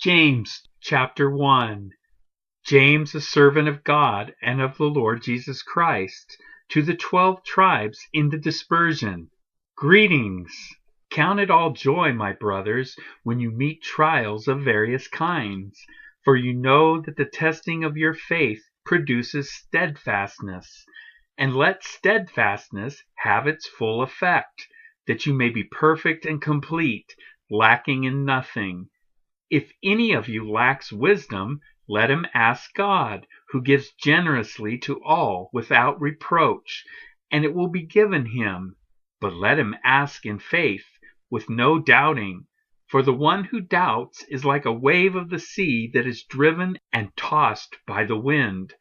James chapter 1. James, a servant of God and of the Lord Jesus Christ, to the 12 tribes in the dispersion. Greetings. Count it all joy, my brothers, when you meet trials of various kinds, for you know that the testing of your faith produces steadfastness. And let steadfastness have its full effect, that you may be perfect and complete, lacking in nothing. If any of you lacks wisdom, let him ask God, who gives generously to all without reproach, and it will be given him. But let him ask in faith, with no doubting. For the one who doubts is like a wave of the sea that is driven and tossed by the wind.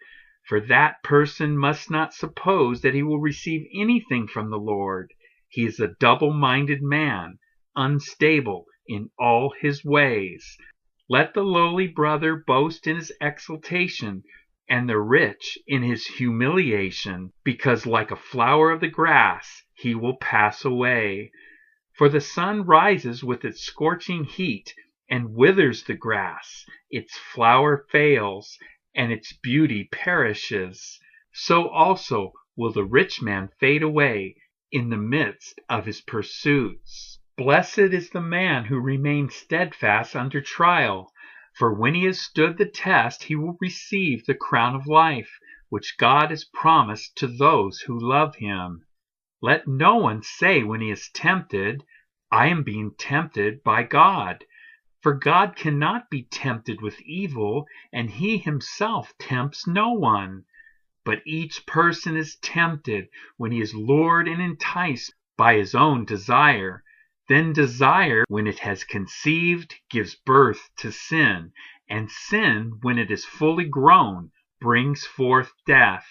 For that person must not suppose that he will receive anything from the Lord. He is a double-minded man, unstable in all his ways. Let the lowly brother boast in his exaltation, and the rich in his humiliation, because like a flower of the grass he will pass away. For the sun rises with its scorching heat, and withers the grass, its flower fails, and its beauty perishes. So also will the rich man fade away in the midst of his pursuits. Blessed is the man who remains steadfast under trial, for when he has stood the test, he will receive the crown of life, which God has promised to those who love him. Let no one say when he is tempted, I am being tempted by God. For God cannot be tempted with evil, and he himself tempts no one. But each person is tempted when he is lured and enticed by his own desire. Then desire, when it has conceived, gives birth to sin, and sin, when it is fully grown, brings forth death.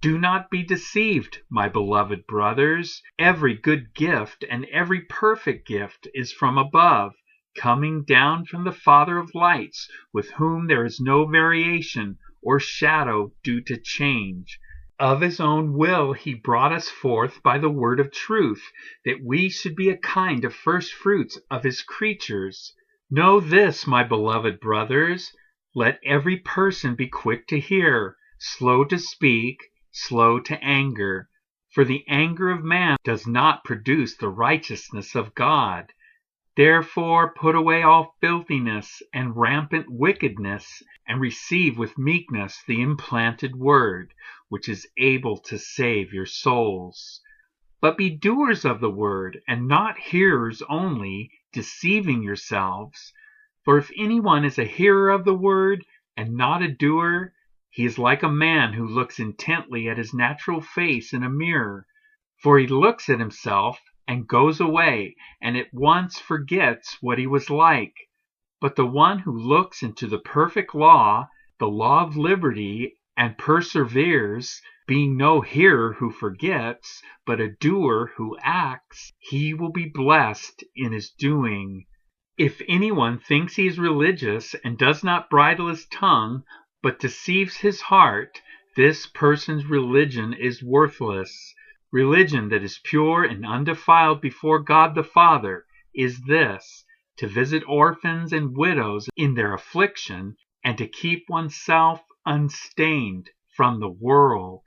Do not be deceived, my beloved brothers. Every good gift and every perfect gift is from above, coming down from the Father of lights, with whom there is no variation or shadow due to change. Of his own will he brought us forth by the word of truth, that we should be a kind of first fruits of his creatures. Know this, my beloved brothers, let every person be quick to hear, slow to speak, slow to anger. For the anger of man does not produce the righteousness of God. Therefore put away all filthiness and rampant wickedness, and receive with meekness the implanted word, which is able to save your souls. But be doers of the word, and not hearers only, deceiving yourselves. For if anyone is a hearer of the word, and not a doer, he is like a man who looks intently at his natural face in a mirror. For he looks at himself, and goes away, and at once forgets what he was like. But the one who looks into the perfect law, the law of liberty, and perseveres, being no hearer who forgets, but a doer who acts, he will be blessed in his doing. If anyone thinks he is religious and does not bridle his tongue, but deceives his heart, this person's religion is worthless. Religion that is pure and undefiled before God the Father is this, to visit orphans and widows in their affliction, and to keep oneself unstained from the world.